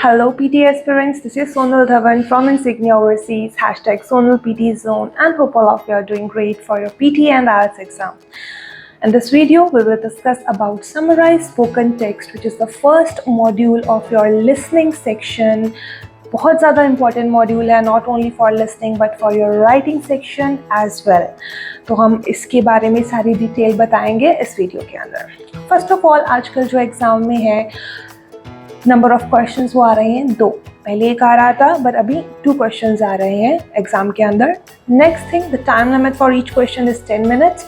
Hello PT aspirants, this is Sonal Dhawan from Insignia Overseas, #Sonal PT Zone, and hope all of you are doing great for your PT and IELTS exam. In this video, we will discuss about summarized spoken text, which is the first module of your listening section. बहुत ज़्यादा important module है, not only for listening but for your writing section as well. तो हम इसके बारे में सारी detail बताएंगे इस वीडियो के अंदर. फर्स्ट ऑफ ऑल, आजकल जो एग्ज़ाम में है नंबर ऑफ क्वेश्चंस वो आ रहे हैं 2. पहले एक आ रहा था बट अभी 2 क्वेश्चंस आ रहे हैं एग्जाम के अंदर. Next thing, the time limit for each question is 10 minutes.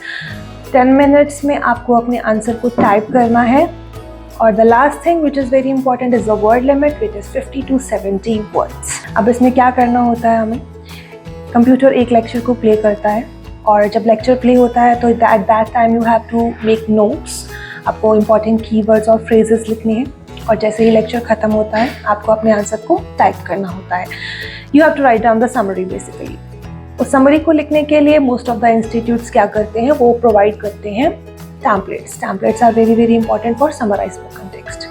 10 minutes में आपको अपने आंसर को टाइप करना है. और the last thing which is very important is the word limit which is 50 to 70 words. अब इसमें क्या करना होता है, हमें कंप्यूटर एक लेक्चर को प्ले करता है और जब लेक्चर प्ले होता है तो at that time you have to make notes. आपको इंपॉर्टेंट कीवर्ड्स और फ्रेजेस लिखने हैं और जैसे ही लेक्चर ख़त्म होता है आपको अपने आंसर को टाइप करना होता है. You have to write down the summary basically. उस समरी को लिखने के लिए मोस्ट ऑफ द इंस्टीट्यूट्स क्या करते हैं, वो प्रोवाइड करते हैं templates. Templates are very very important for summarise spoken text.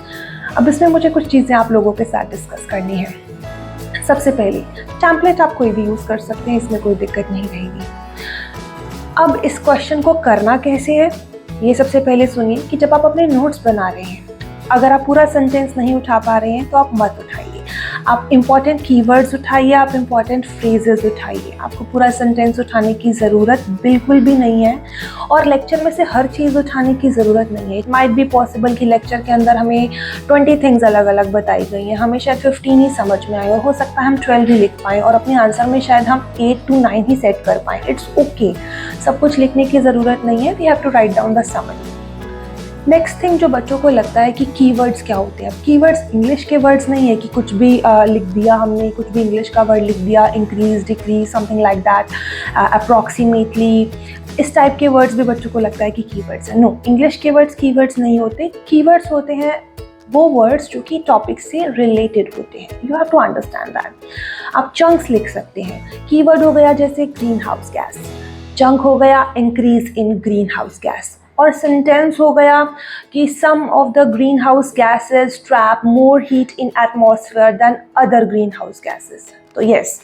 अब इसमें मुझे कुछ चीज़ें आप लोगों के साथ डिस्कस करनी है. सबसे पहले, टैम्पलेट आप कोई भी यूज़ कर सकते हैं, इसमें कोई दिक्कत नहीं रहेगी. अब इस क्वेश्चन को करना कैसे है, ये सबसे पहले सुनिए कि जब आप अपने नोट्स बना रहे हैं, अगर आप पूरा सेंटेंस नहीं उठा पा रहे हैं तो आप मत उठाइए. आप इम्पॉर्टेंट कीवर्ड्स उठाइए, आप इम्पॉर्टेंट फ्रेजेस उठाइए. आपको पूरा सेंटेंस उठाने की ज़रूरत बिल्कुल भी नहीं है और लेक्चर में से हर चीज़ उठाने की ज़रूरत नहीं है. इट माइट बी पॉसिबल कि लेक्चर के अंदर हमें 20 थिंग्स अलग अलग बताई गई हैं, हमें शायद 15 ही समझ में आए और हो सकता है हम 12 ही लिख पाएँ और अपने आंसर में शायद हम 8 to 9 ही सेट कर पाएँ. It's okay. सब कुछ लिखने की ज़रूरत नहीं है. We have to write down the summary. Next thing, जो बच्चों को लगता है कि कीवर्ड्स क्या होते हैं. कीवर्ड्स इंग्लिश के वर्ड्स नहीं है कि कुछ भी लिख दिया हमने, कुछ भी इंग्लिश का वर्ड लिख दिया, increase, decrease, something like that, approximately, इस टाइप के वर्ड्स भी बच्चों को लगता है कि कीवर्ड्स है. नो, इंग्लिश के वर्ड्स कीवर्ड्स नहीं होते. कीवर्ड्स होते हैं वो वर्ड्स जो कि टॉपिक से रिलेटेड होते हैं. You have to understand that. आप चंक्स लिख सकते हैं. कीवर्ड हो गया जैसे ग्रीन हाउस गैस, चंक हो गया increase in green house gas, और सेंटेंस हो गया कि some of the green house gases trap more heat in atmosphere than other green house gases. तो यस,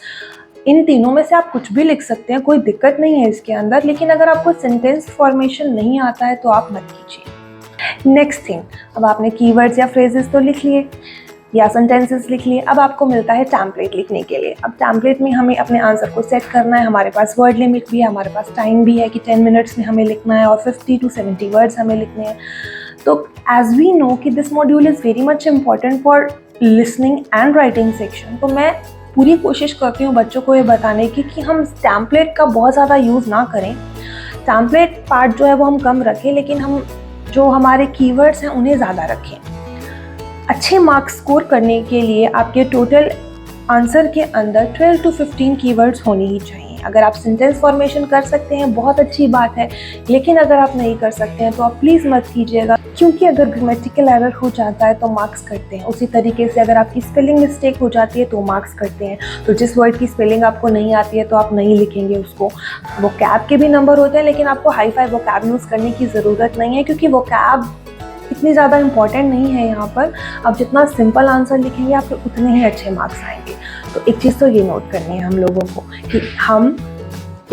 इन तीनों में से आप कुछ भी लिख सकते हैं, कोई दिक्कत नहीं है इसके अंदर. लेकिन अगर आपको सेंटेंस फॉर्मेशन नहीं आता है तो आप मत कीजिए. नेक्स्ट थिंग, अब आपने कीवर्ड्स या फ्रेजेस तो लिख लिए या सेंटेंसेस लिख लिए. अब आपको मिलता है टैम्पलेट लिखने के लिए. अब टैम्पलेट में हमें अपने आंसर को सेट करना है. हमारे पास वर्ड लिमिट भी है, हमारे पास टाइम भी है कि 10 मिनट्स में हमें लिखना है और 50 to 70 वर्ड्स हमें लिखने हैं. तो एज वी नो कि this module is very much important for listening and writing section. तो मैं पूरी कोशिश करती हूँ बच्चों को ये बताने की कि हम टैम्पलेट का बहुत ज़्यादा यूज़ ना करें. टैम्पलेट पार्ट जो है वो हम कम रखें, लेकिन हम जो हमारे कीवर्ड्स हैं उन्हें ज़्यादा रखें. अच्छे मार्क्स स्कोर करने के लिए आपके टोटल आंसर के अंदर 12 to 15 कीवर्ड्स होने ही चाहिए. अगर आप सेंटेंस फॉर्मेशन कर सकते हैं बहुत अच्छी बात है, लेकिन अगर आप नहीं कर सकते हैं तो आप प्लीज़ मत कीजिएगा, क्योंकि अगर ग्रामेटिकल एरर हो जाता है तो मार्क्स कटते हैं. उसी तरीके से अगर आपकी स्पेलिंग मिस्टेक हो जाती है तो मार्क्स कटते हैं. तो जिस वर्ड की स्पेलिंग आपको नहीं आती है तो आप नहीं लिखेंगे उसको. वोकैब के भी नंबर होते हैं, लेकिन आपको हाई फाई वोकैब यूज़ करने की ज़रूरत नहीं है, क्योंकि वोकैब इतनी ज़्यादा इम्पॉर्टेंट नहीं है यहाँ पर. आप जितना सिंपल आंसर लिखेंगे आपके उतने ही अच्छे मार्क्स आएंगे. तो एक चीज़ तो ये नोट करनी है हम लोगों को कि हम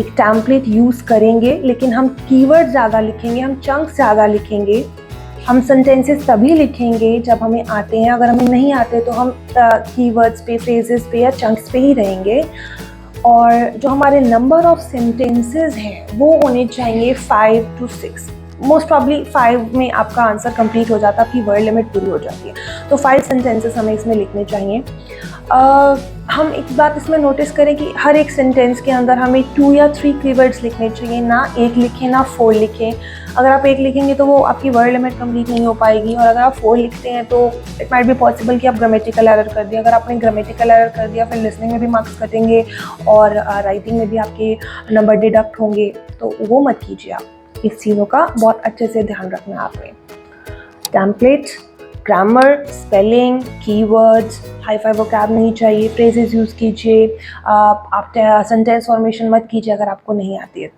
एक टैम्पलेट यूज़ करेंगे, लेकिन हम कीवर्ड ज़्यादा लिखेंगे, हम चंक्स ज़्यादा लिखेंगे, हम सेंटेंसेस तभी लिखेंगे जब हमें आते हैं. अगर हमें नहीं आते तो हम कीवर्ड्स पे, फ्रेजेस पे या चंक्स पे ही रहेंगे. और जो हमारे नंबर ऑफ सेंटेंसेस हैं वो होने चाहिए 5 to 6. मोस्ट प्रॉब्ली 5 में आपका आंसर कंप्लीट हो जाता है, आपकी वर्ड लिमिट पूरी हो जाती है. तो 5 सेंटेंसेस हमें इसमें लिखने चाहिए. हम एक बात इसमें नोटिस करें कि हर एक सेंटेंस के अंदर हमें 2 या 3 कीवर्ड्स लिखने चाहिए, ना 1 लिखें ना 4 लिखें. अगर आप 1 लिखेंगे तो वो आपकी वर्ड लिमिट कंप्लीट नहीं हो पाएगी, और अगर आप 4 लिखते हैं तो इट माइट बी पॉसिबल कि आप ग्रामेटिकल एरर कर दिया. अगर आपने ग्रामेटिकल एरर कर दिया फिर लिसनिंग में भी मार्क्स कटेंगे और राइटिंग में भी आपके नंबर डिडक्ट होंगे. तो वो मत कीजिए. आप इस चीज़ों का बहुत अच्छे से ध्यान रखना है आपने. Template, grammar, spelling, keywords, hi fi vocab नहीं चाहिए. फ्रेजेस यूज़ कीजिए. आप सेंटेंस फॉर्मेशन मत कीजिए अगर आपको नहीं आती है.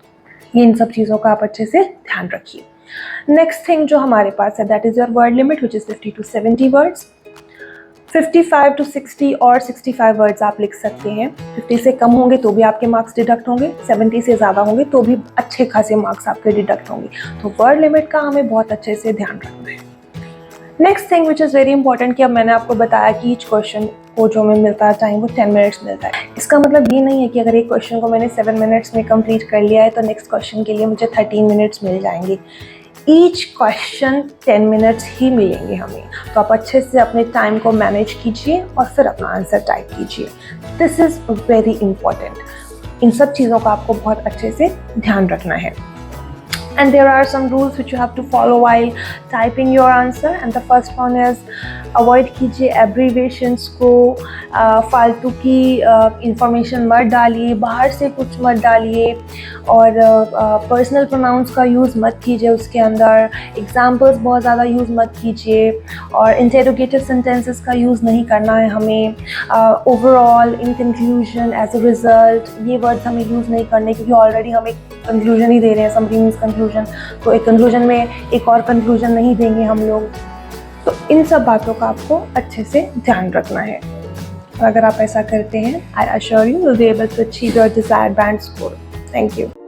ये इन सब चीज़ों का आप अच्छे से ध्यान रखिए. नेक्स्ट थिंग जो हमारे पास है that is your word limit which is 50 to 70 words. 55 to 60 और 65 वर्ड्स आप लिख सकते हैं। 50 से कम होंगे तो भी आपके मार्क्स डिडक्ट होंगे, 70 से ज़्यादा होंगे तो भी अच्छे खासे मार्क्स आपके डिडक्ट होंगे। तो वर्ड लिमिट का हमें बहुत अच्छे से ध्यान रखना है। Next thing which is very important कि अब मैंने आपको बताया कि ईच क्वेश्चन को जो हमें मिलता है टाइम वो 10 मिनट्स मिलता है। इसका मतलब ये नहीं है कि अगर एक क्वेश्चन को मैंने 7 मिनट्स में कंप्लीट कर लिया है तो नेक्स्ट क्वेश्चन के लिए मुझे 13 मिनट्स मिल जाएंगे। ईच क्वेश्चन 10 मिनट्स ही मिलेंगे हमें। तो आप अच्छे से अपने टाइम को मैनेज कीजिए और फिर अपना आंसर टाइप कीजिए। This is very important. इन सब चीज़ों का आपको बहुत अच्छे से ध्यान रखना है। And there are some rules which you have to follow while typing your answer, and the first one is avoid कीजिए abbreviations को, फालतू की इंफॉर्मेशन मत डालिए, बाहर से कुछ मत डालिए, और पर्सनल प्रोनाउंस का यूज़ मत कीजिए उसके अंदर, एग्जाम्पल्स बहुत ज़्यादा यूज़ मत कीजिए, और इंटेरोगेटिव सेंटेंसेस का यूज़ नहीं करना है हमें। Overall, in conclusion, as a result, ये वर्ड्स हमें यूज़ नहीं करने, क्योंकि ऑलरेडी हम एक कंक्लूजन ही दे रहे हैं। समरी मीन्स कंक्लूजन, तो एक कंक्लूजन में एक और कंक्लूजन नहीं देंगे हम लोग। तो इन सब बातों का आपको अच्छे से ध्यान रखना है। और अगर आप ऐसा करते हैं, I assure you will be able to achieve your desired band score. Thank you.